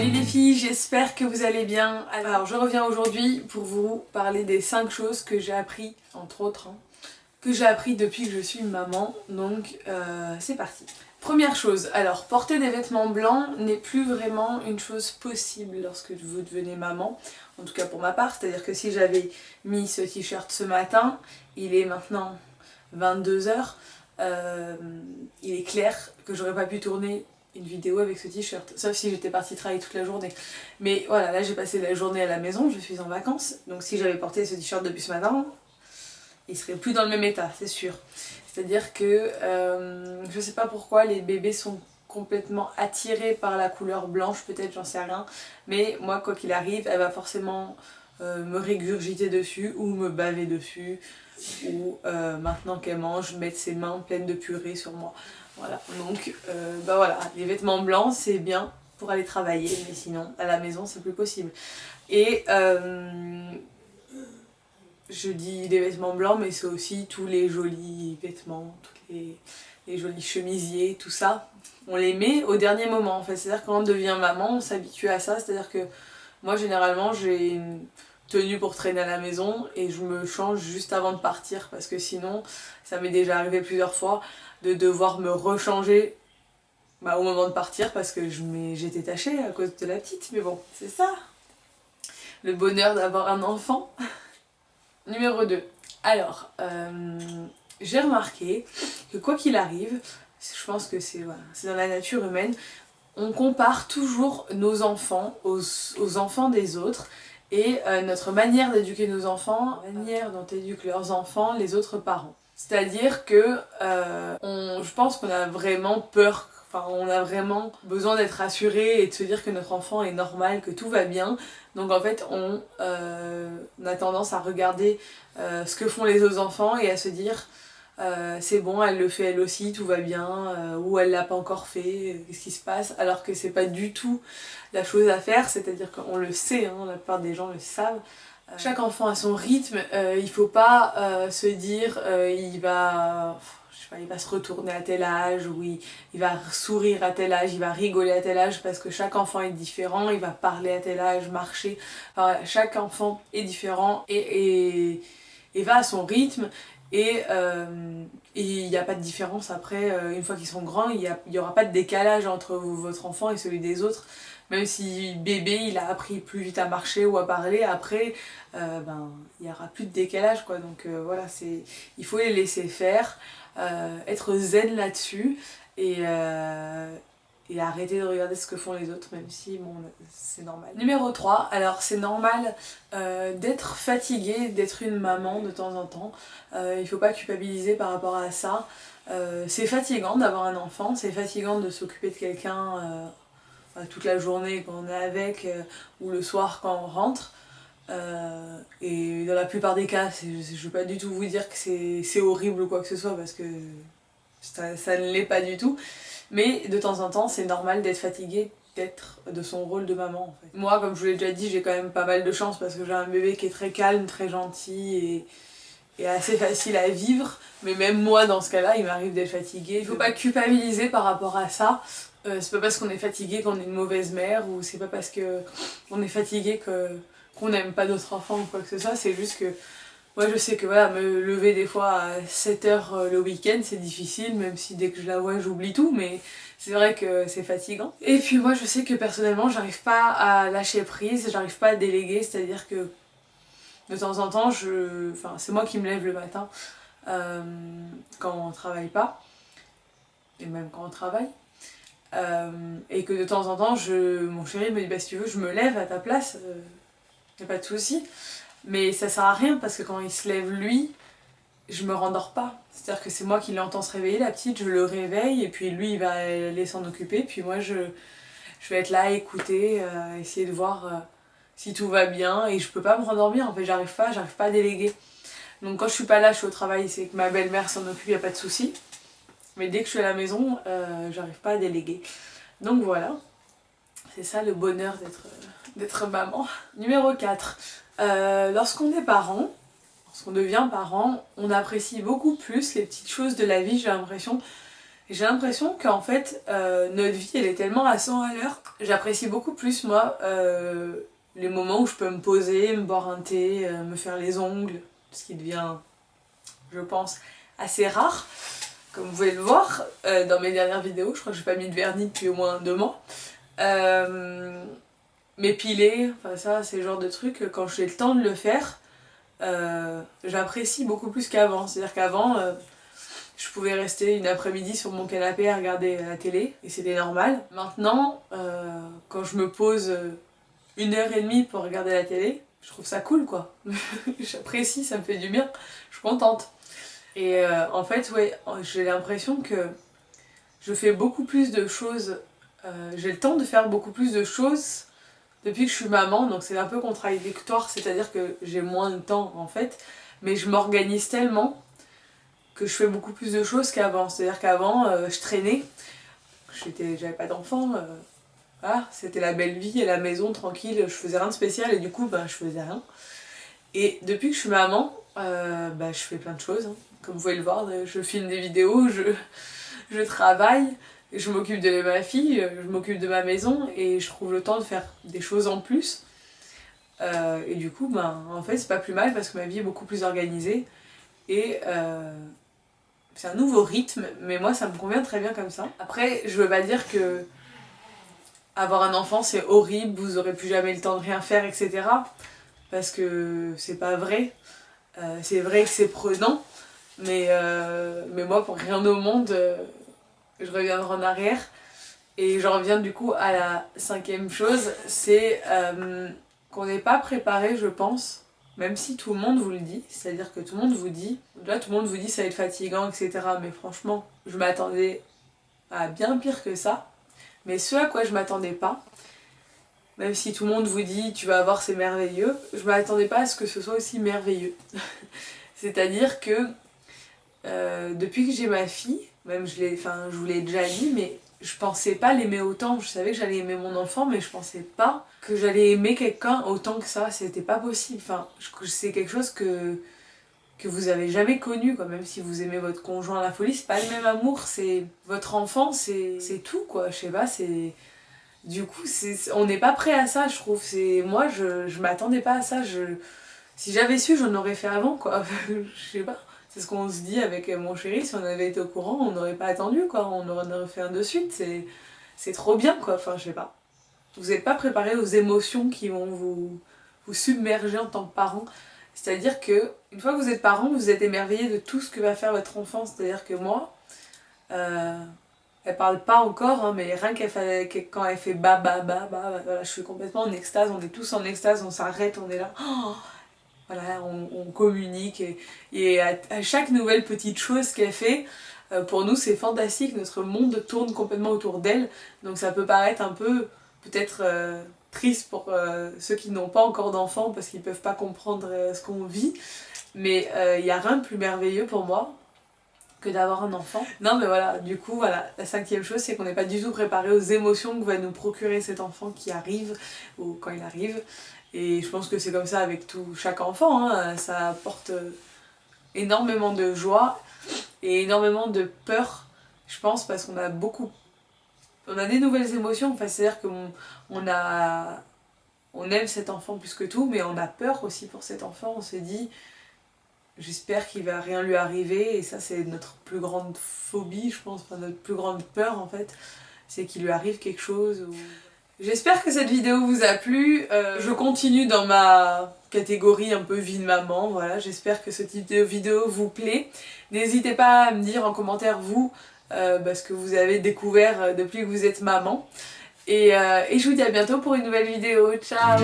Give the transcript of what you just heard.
Salut les filles, j'espère que vous allez bien. Alors je reviens aujourd'hui pour vous parler des 5 choses que j'ai appris, entre autres, que j'ai appris depuis que je suis maman, donc c'est parti. Première chose, alors porter des vêtements blancs n'est plus vraiment une chose possible lorsque vous devenez maman, en tout cas pour ma part, c'est-à-dire que si j'avais mis ce t-shirt ce matin, il est maintenant 22h, il est clair que j'aurais pas pu tourner une vidéo avec ce t-shirt, sauf si j'étais partie travailler toute la journée. Mais voilà, là j'ai passé la journée à la maison, je suis en vacances, donc si j'avais porté ce t-shirt depuis ce matin, il serait plus dans le même état, c'est sûr. C'est-à-dire que je sais pas pourquoi les bébés sont complètement attirés par la couleur blanche, peut-être, j'en sais rien, mais moi quoi qu'il arrive, elle va forcément me régurgiter dessus ou me baver dessus, ou maintenant qu'elle mange, mettre ses mains pleines de purée sur moi. Voilà, donc bah voilà, les vêtements blancs c'est bien pour aller travailler, mais sinon à la maison c'est plus possible. Et je dis les vêtements blancs, mais c'est aussi tous les jolis vêtements, tous les jolis chemisiers, tout ça. On les met au dernier moment en fait, c'est-à-dire quand on devient maman, on s'habitue à ça, c'est-à-dire que moi généralement j'ai une tenue pour traîner à la maison et je me change juste avant de partir parce que sinon, ça m'est déjà arrivé plusieurs fois de devoir me rechanger au moment de partir parce que j'étais tachée à cause de la petite, mais bon, c'est ça, le bonheur d'avoir un enfant. Numéro 2. Alors, j'ai remarqué que quoi qu'il arrive, je pense que c'est dans la nature humaine, on compare toujours nos enfants aux enfants des autres et notre manière d'éduquer nos enfants, la manière dont éduquent leurs enfants les autres parents. C'est-à-dire que je pense qu'on a vraiment peur, on a vraiment besoin d'être rassuré et de se dire que notre enfant est normal, que tout va bien. Donc en fait on a tendance à regarder ce que font les autres enfants et à se dire c'est bon, elle le fait elle aussi, tout va bien, ou elle l'a pas encore fait, qu'est-ce qui se passe, alors que c'est pas du tout la chose à faire, c'est-à-dire qu'on le sait, la plupart des gens le savent. Chaque enfant a son rythme, il faut pas se dire il va se retourner à tel âge, ou il va sourire à tel âge, il va rigoler à tel âge, parce que chaque enfant est différent, il va parler à tel âge, marcher, chaque enfant est différent et va à son rythme. Et il n'y a pas de différence après, une fois qu'ils sont grands, il n'y aura pas de décalage entre votre enfant et celui des autres. Même si bébé il a appris plus vite à marcher ou à parler, après il n'y aura plus de décalage quoi. Donc voilà, il faut les laisser faire, être zen là-dessus et arrêter de regarder ce que font les autres, même si bon, c'est normal. Numéro 3, alors c'est normal d'être fatiguée, d'être une maman de temps en temps. Il faut pas culpabiliser par rapport à ça. C'est fatigant d'avoir un enfant, c'est fatigant de s'occuper de quelqu'un toute la journée quand on est avec, ou le soir quand on rentre. Et dans la plupart des cas, je veux pas du tout vous dire que c'est horrible ou quoi que ce soit, parce que ça ne l'est pas du tout. Mais de temps en temps, c'est normal d'être fatiguée, d'être de son rôle de maman en fait. Moi, comme je vous l'ai déjà dit, j'ai quand même pas mal de chance parce que j'ai un bébé qui est très calme, très gentil et assez facile à vivre. Mais même moi, dans ce cas-là, il m'arrive d'être fatiguée. Il faut pas culpabiliser par rapport à ça. C'est pas parce qu'on est fatigué qu'on est une mauvaise mère, ou c'est pas parce qu'on est fatigué qu'on n'aime pas notre enfant ou quoi que ce soit. C'est juste que moi je sais que voilà, me lever des fois à 7h le week-end c'est difficile, même si dès que je la vois j'oublie tout, mais c'est vrai que c'est fatigant. Et puis moi je sais que personnellement j'arrive pas à lâcher prise, j'arrive pas à déléguer, c'est-à-dire que de temps en temps c'est moi qui me lève le matin quand on travaille pas, et même quand on travaille. Et que de temps en temps mon chéri me dit bah si tu veux je me lève à ta place, y a pas de souci. Mais ça sert à rien parce que quand il se lève lui, je me rendors pas. C'est-à-dire que c'est moi qui l'entends se réveiller, la petite, je le réveille et puis lui il va aller s'en occuper, puis moi je vais être là à écouter, essayer de voir si tout va bien, et je peux pas me rendormir en fait, j'arrive pas à déléguer. Donc quand je suis pas là, je suis au travail, c'est que ma belle-mère s'en occupe, y a pas de souci. Mais dès que je suis à la maison, j'arrive pas à déléguer. Donc voilà, c'est ça le bonheur d'être maman. Numéro 4, lorsqu'on est parent, lorsqu'on devient parent, on apprécie beaucoup plus les petites choses de la vie, j'ai l'impression. J'ai l'impression qu'en fait notre vie elle est tellement à 100 à l'heure. J'apprécie beaucoup plus moi les moments où je peux me poser, me boire un thé, me faire les ongles, ce qui devient, je pense, assez rare. Comme vous pouvez le voir dans mes dernières vidéos, je crois que j'ai pas mis de vernis depuis au moins 2 mois. M'épiler, enfin ça c'est le genre de truc, quand j'ai le temps de le faire, j'apprécie beaucoup plus qu'avant. C'est-à-dire qu'avant, je pouvais rester une après-midi sur mon canapé à regarder la télé, et c'était normal. Maintenant, quand je me pose 1h30 pour regarder la télé, je trouve ça cool quoi. J'apprécie, ça me fait du bien, je suis contente. Et en fait, ouais, j'ai l'impression que je fais beaucoup plus de choses, j'ai le temps de faire beaucoup plus de choses depuis que je suis maman, donc c'est un peu contradictoire, c'est-à-dire que j'ai moins de temps en fait, mais je m'organise tellement que je fais beaucoup plus de choses qu'avant. C'est-à-dire qu'avant, je traînais, j'avais pas d'enfant, voilà, c'était la belle vie à la maison, tranquille, je faisais rien de spécial et du coup, je faisais rien. Et depuis que je suis maman, je fais plein de choses, hein. Comme vous pouvez le voir, je filme des vidéos, je travaille, je m'occupe de ma fille, je m'occupe de ma maison et je trouve le temps de faire des choses en plus. Et du coup, en fait, c'est pas plus mal parce que ma vie est beaucoup plus organisée et c'est un nouveau rythme, mais moi ça me convient très bien comme ça. Après, je veux pas dire que avoir un enfant c'est horrible, vous aurez plus jamais le temps de rien faire, etc. Parce que c'est pas vrai. C'est vrai que c'est prenant, mais moi pour rien au monde, je reviendrai en arrière. Et j'en reviens du coup à la 5e chose, c'est qu'on n'est pas préparé, je pense, même si tout le monde vous le dit, c'est-à-dire que tout le monde vous dit, là tout le monde vous dit ça va être fatigant, etc. Mais franchement, je m'attendais à bien pire que ça. Mais ce à quoi je m'attendais pas, même si tout le monde vous dit tu vas voir c'est merveilleux, je m'attendais pas à ce que ce soit aussi merveilleux. C'est-à-dire que depuis que j'ai ma fille, même je vous l'ai déjà dit, mais je pensais pas l'aimer autant. Je savais que j'allais aimer mon enfant, mais je pensais pas que j'allais aimer quelqu'un autant que ça. C'était pas possible. C'est quelque chose que vous avez jamais connu, quoi. Même si vous aimez votre conjoint à la folie, c'est pas le même amour. C'est votre enfant, c'est tout, quoi. Je sais pas, c'est... Du coup, on n'est pas prêt à ça, je trouve. Moi, je m'attendais pas à ça. Si j'avais su, j'en aurais fait avant, quoi. Je sais pas. C'est ce qu'on se dit avec mon chéri, si on avait été au courant, on n'aurait pas attendu, quoi. On aurait fait un de suite. C'est trop bien, quoi. Enfin, je sais pas. Vous n'êtes pas préparé aux émotions qui vont vous submerger en tant que parent. C'est-à-dire que, une fois que vous êtes parent, vous êtes émerveillé de tout ce que va faire votre enfant. C'est-à-dire que moi, elle parle pas encore, hein, mais rien quand elle fait voilà, je suis complètement en extase, on est tous en extase, on s'arrête, on est là. Oh, voilà, on communique et à chaque nouvelle petite chose qu'elle fait, pour nous c'est fantastique, notre monde tourne complètement autour d'elle, donc ça peut paraître un peu peut-être triste pour ceux qui n'ont pas encore d'enfants parce qu'ils peuvent pas comprendre ce qu'on vit, mais il n'y a rien de plus merveilleux pour moi que d'avoir un enfant. Non mais voilà, du coup voilà, la 5e chose c'est qu'on n'est pas du tout préparé aux émotions que va nous procurer cet enfant qui arrive, ou quand il arrive. Et je pense que c'est comme ça avec chaque enfant, hein. Ça apporte énormément de joie et énormément de peur, je pense, parce qu'on a on a des nouvelles émotions, enfin, c'est-à-dire qu'on aime cet enfant plus que tout, mais on a peur aussi pour cet enfant, on se dit j'espère qu'il va rien lui arriver, et ça c'est notre plus grande phobie, je pense, enfin notre plus grande peur en fait, c'est qu'il lui arrive quelque chose ou... J'espère que cette vidéo vous a plu, je continue dans ma catégorie un peu vie de maman, voilà, j'espère que ce type de vidéo vous plaît. N'hésitez pas à me dire en commentaire vous, ce que vous avez découvert depuis que vous êtes maman. Et je vous dis à bientôt pour une nouvelle vidéo, ciao!